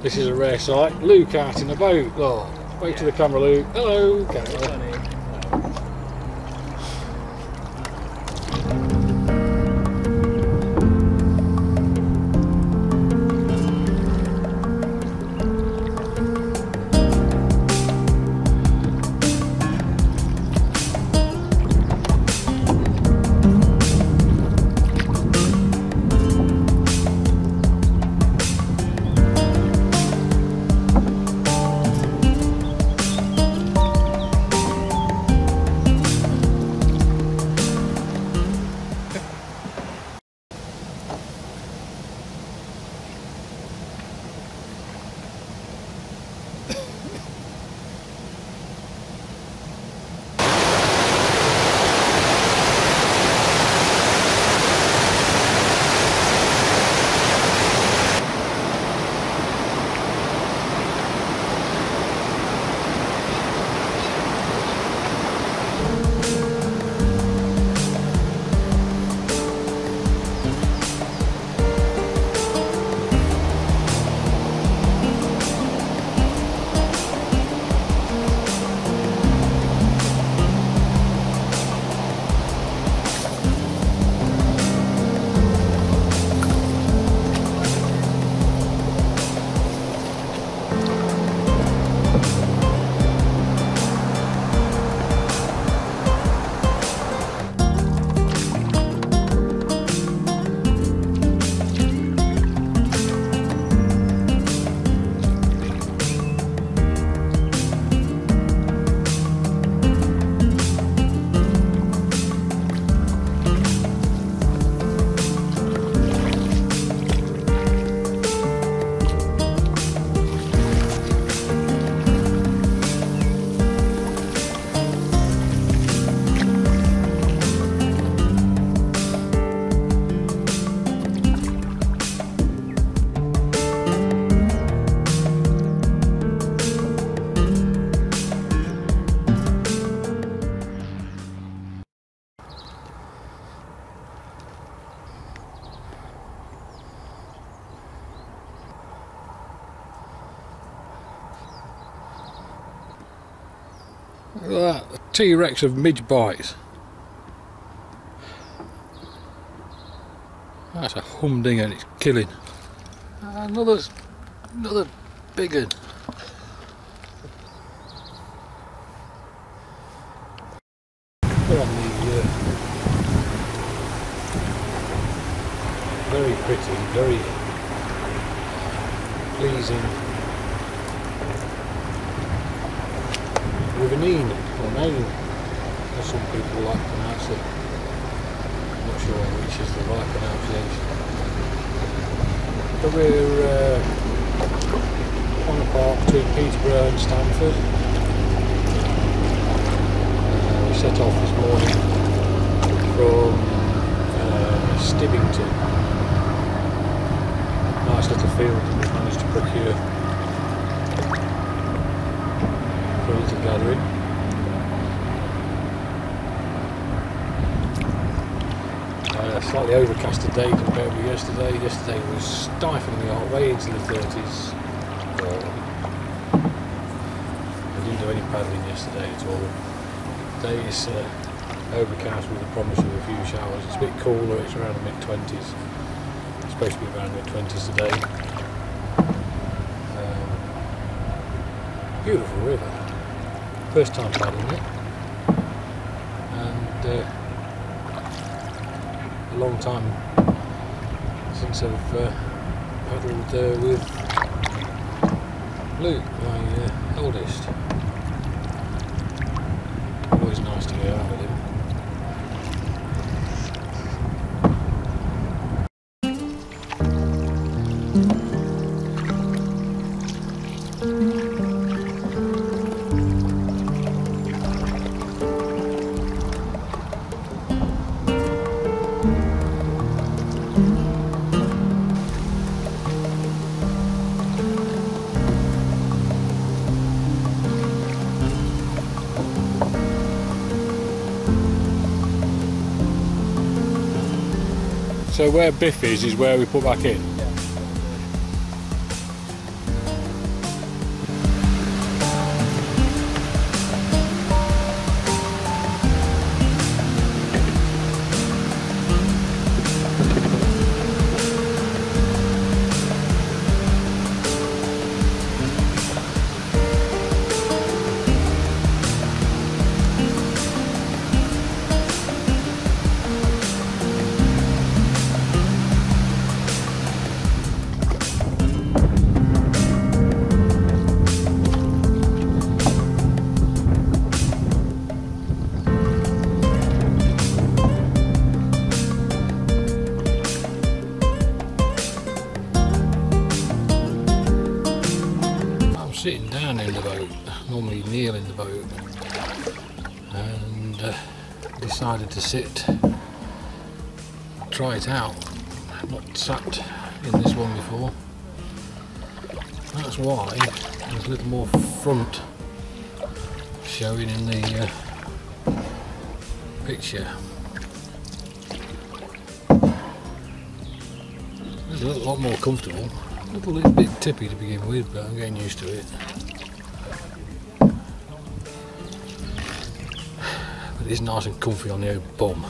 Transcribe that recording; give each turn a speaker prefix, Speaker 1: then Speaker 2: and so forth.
Speaker 1: This is a rare sight. Luke out in a boat. Look, wave to the camera, Luke. Hello, camera. Look at that, a T-Rex of midge bites. That's a humdinger and it's killing. Another big one. Look at the very pretty, very pleasing Riverine, or Maine, as some people like to pronounce it. I'm not sure which is the right pronunciation. But we're on a park between Peterborough and Stamford. We set off this morning from Stibbington. Nice little field that we've managed to procure for a little gathering. Slightly overcast today compared with yesterday. Yesterday was stiflingly hot, way into the 30s. I didn't do any paddling yesterday at all. Today is overcast with the promise of a few showers. It's a bit cooler, it's around the mid-20s. It's supposed to be around mid-20s today. Beautiful river. First time paddling it. And a long time since I've paddled with Luke, my oldest. Always nice to go out with him. So where Biff is where we put back in? sitting down in the boat, normally kneel in the boat, and decided to sit, try it out. I've not sat in this one before. That's why there's a little more front showing in the picture. It's a lot more comfortable. A little bit tippy to begin with, but I'm getting used to it. But it is nice and comfy on the old bum.